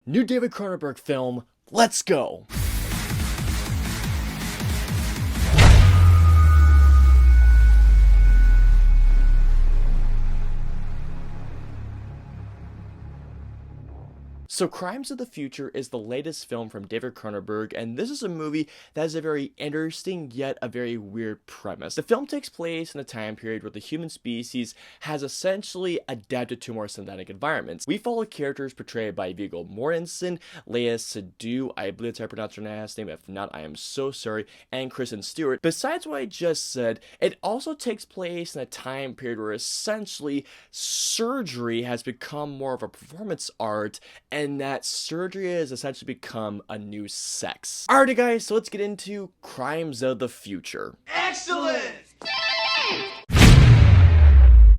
New David Cronenberg film, let's go! So Crimes of the Future is the latest film from David Cronenberg, and this is a movie that has a very interesting yet a very weird premise. The film takes place in a time period where the human species has essentially adapted to more synthetic environments. We follow characters portrayed by Viggo Mortensen, Lea Seydoux, I believe that's how I pronounce her last name, if not I am so sorry, and Kristen Stewart. Besides what I just said, it also takes place in a time period where essentially surgery has become more of a performance art, and that surgery has essentially become a new sex. Alrighty guys, so let's get into Crimes of the Future. Excellent!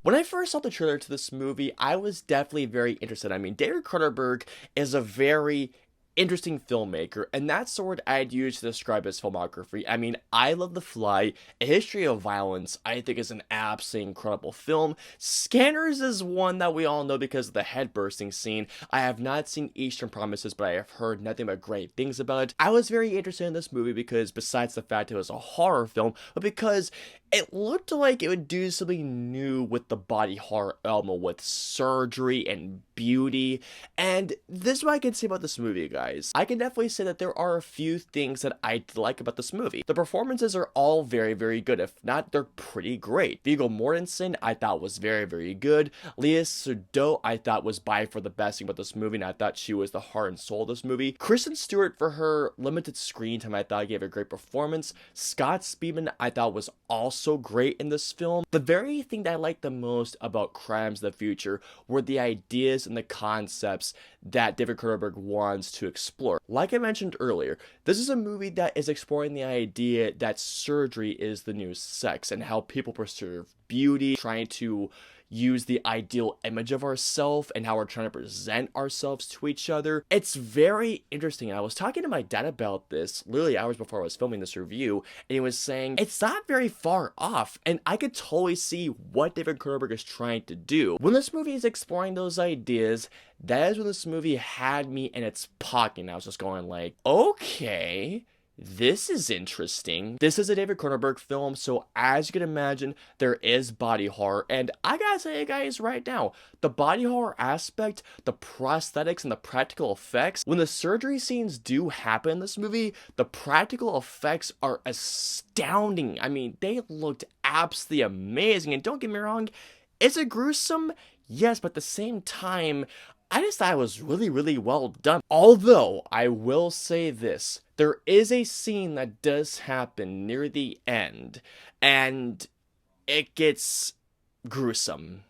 When I first saw the trailer to this movie, I was definitely very interested. I mean, David Cronenberg is a very interesting filmmaker, and that's the word I'd use to describe his filmography. I mean, I Love the Fly, A History of Violence, I think is an absolutely incredible film. Scanners is one that we all know because of the head bursting scene. I have not seen Eastern Promises, but I have heard nothing but great things about it. I was very interested in this movie because besides the fact it was a horror film, but because it looked like it would do something new with the body horror element with surgery and beauty. And this is what I can say about this movie, guys. I can definitely say that there are a few things that I like about this movie. The performances are all very, very good. If not, they're pretty great. Viggo Mortensen, I thought was very, very good. Lea Seydoux, I thought was by far the best thing about this movie, and I thought she was the heart and soul of this movie. Kristen Stewart, for her limited screen time, I thought gave a great performance. Scott Speedman, I thought was also great in this film. The very thing that I liked the most about Crimes of the Future were the ideas and the concepts that David Cronenberg wants to explore. Like I mentioned earlier, this is a movie that is exploring the idea that surgery is the new sex and how people preserve beauty, trying to use the ideal image of ourselves and how we're trying to present ourselves to each other. It's very interesting. I was talking to my dad about this literally hours before I was filming this review, and he was saying it's not very far off, and I could totally see what David Cronenberg is trying to do. When this movie is exploring those ideas, that is when this movie had me in its pocket, and I was just going like, okay, this is interesting. This is a David Cronenberg film, so as you can imagine, there is body horror. And I gotta say, guys, right now, the body horror aspect, the prosthetics, and the practical effects, when the surgery scenes do happen in this movie, the practical effects are astounding. I mean, they looked absolutely amazing. And don't get me wrong, is it gruesome? Yes, but at the same time, I just thought it was really, really well done. Although, I will say this, there is a scene that does happen near the end, and it gets gruesome.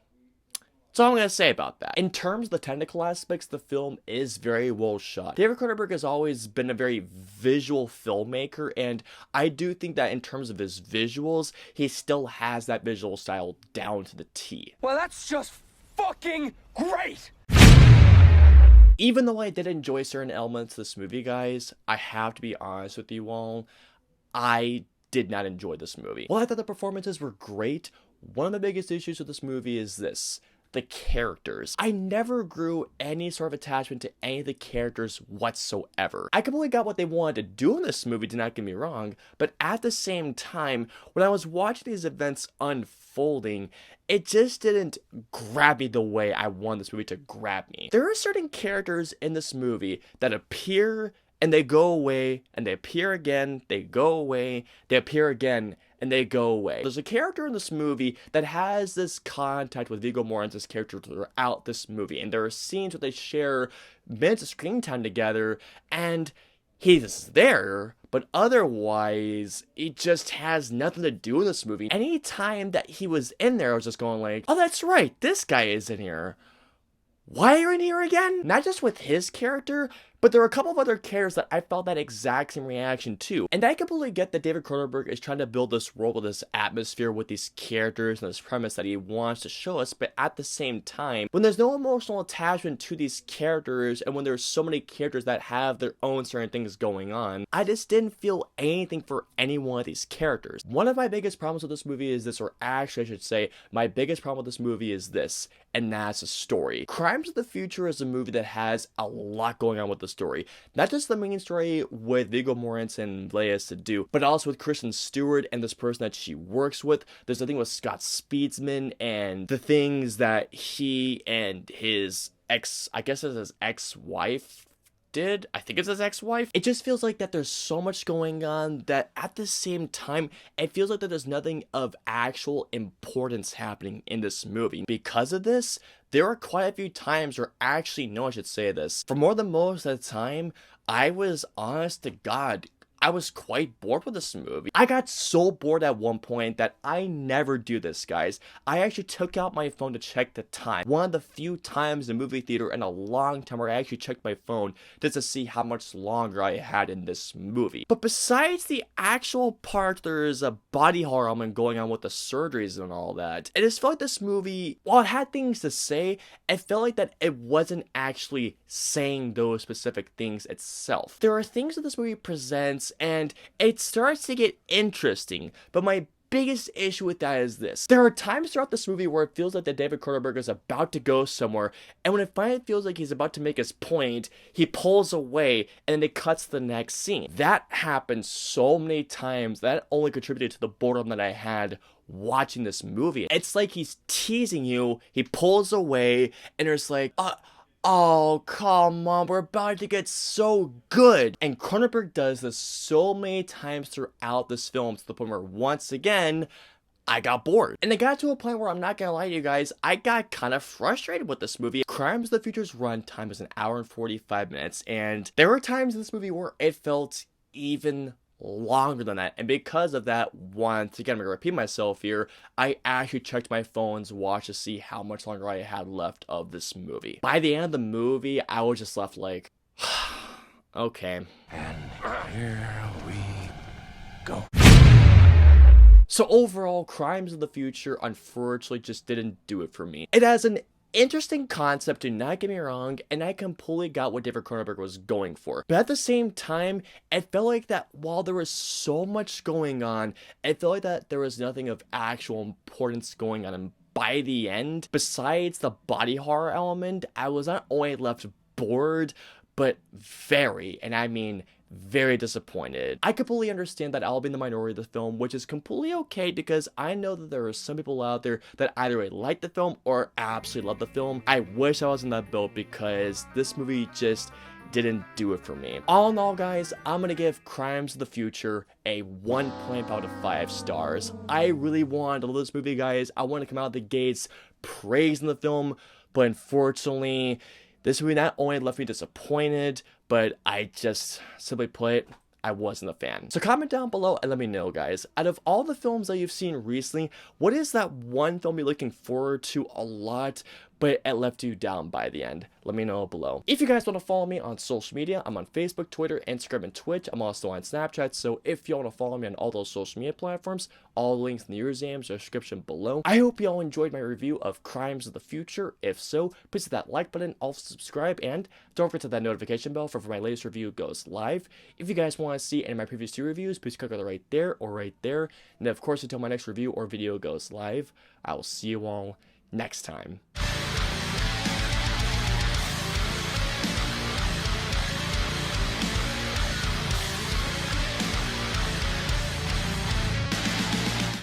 That's all I'm going to say about that. In terms of the technical aspects, the film is very well shot. David Cronenberg has always been a very visual filmmaker, and I do think that in terms of his visuals, he still has that visual style down to the T. Well, that's just fucking great! Even though I did enjoy certain elements of this movie, guys, I have to be honest with you all, I did not enjoy this movie. While I thought the performances were great, one of the biggest issues with this movie is this: the characters. I never grew any sort of attachment to any of the characters whatsoever. I completely got what they wanted to do in this movie, do not get me wrong, but at the same time, when I was watching these events unfolding, it just didn't grab me the way I wanted this movie to grab me. There are certain characters in this movie that appear and they go away, and they appear again, they go away, they appear again, and they go away. There's a character in this movie that has this contact with Viggo Mortensen's character throughout this movie, and there are scenes where they share minutes of screen time together, and he's there, but otherwise, it just has nothing to do with this movie. Any time that he was in there, I was just going like, oh, that's right, this guy is in here. Why are you in here again? Not just with his character, But there are a couple of other characters that I felt that exact same reaction to. And I completely get that David Cronenberg is trying to build this world with this atmosphere with these characters and this premise that he wants to show us, but at the same time, when there's no emotional attachment to these characters and when there's so many characters that have their own certain things going on, I just didn't feel anything for any one of these characters. One of my biggest problems with this movie is this, or actually I should say, my biggest problem with this movie is this, and that's a story. Crimes of the Future is a movie that has a lot going on with the story. Not just the main story with Viggo Mortensen and Leia Seydoux, but also with Kristen Stewart and this person that she works with. There's the thing with Scott Speedsman and the things that he and his I guess it's his ex-wife did. I think it's his ex-wife. It just feels like that there's so much going on that at the same time, it feels like that there's nothing of actual importance happening in this movie. Because of this, there are quite a few times, or actually, no, I should say this. For more than most of the time, I was, honest to God, I was quite bored with this movie. I got so bored at one point that I never do this, guys. I actually took out my phone to check the time. One of the few times in the movie theater in a long time where I actually checked my phone just to see how much longer I had in this movie. But besides the actual part, there's a body horror element going on with the surgeries and all that. It just felt like this movie, while it had things to say, it felt like that it wasn't actually saying those specific things itself. There are things that this movie presents and it starts to get interesting, but my biggest issue with that is this. There are times throughout this movie where it feels like that David Cronenberg is about to go somewhere, and when it finally feels like he's about to make his point, he pulls away and then it cuts to the next scene. That happens so many times that only contributed to the boredom that I had watching this movie. It's like he's teasing you, he pulls away, and there's like, oh, come on, we're about to get so good. And Cronenberg does this so many times throughout this film to the point where, once again, I got bored. And it got to a point where, I'm not gonna lie to you guys, I got kind of frustrated with this movie. Crimes of the Future's runtime is an hour and 45 minutes, and there were times in this movie where it felt even longer than that, and because of that, once again, I'm gonna repeat myself here, I actually checked my phone's watch to see how much longer I had left of this movie. By the end of the movie, I was just left like, okay. And here we go. So overall, Crimes of the Future unfortunately just didn't do it for me. It has an interesting concept, do not get me wrong, and I completely got what David Cronenberg was going for. But at the same time, it felt like that while there was so much going on, it felt like that there was nothing of actual importance going on. And by the end, besides the body horror element, I was not only left bored, but very, and I mean very disappointed. I completely understand that I'll be in the minority of the film, which is completely okay because I know that there are some people out there that either really like the film or absolutely love the film. I wish I was in that boat because this movie just didn't do it for me. All in all, guys, I'm gonna give Crimes of the Future a 1.5 out of 5 stars. I really wanted to love this movie, guys. I want to come out of the gates praising the film, but unfortunately, this movie not only left me disappointed, but I just, simply put, I wasn't a fan. So comment down below and let me know, guys. Out of all the films that you've seen recently, what is that one film you're looking forward to a lot, but it left you down by the end? Let me know below. If you guys want to follow me on social media, I'm on Facebook, Twitter, Instagram, and Twitch. I'm also on Snapchat, so if you want to follow me on all those social media platforms, all the links in the username description below. I hope you all enjoyed my review of Crimes of the Future. If so, please hit that like button, also subscribe, and don't forget to hit that notification bell for when my latest review goes live. If you guys want to see any of my previous 2 reviews, please click on it right there or right there. And of course, until my next review or video goes live, I will see you all next time.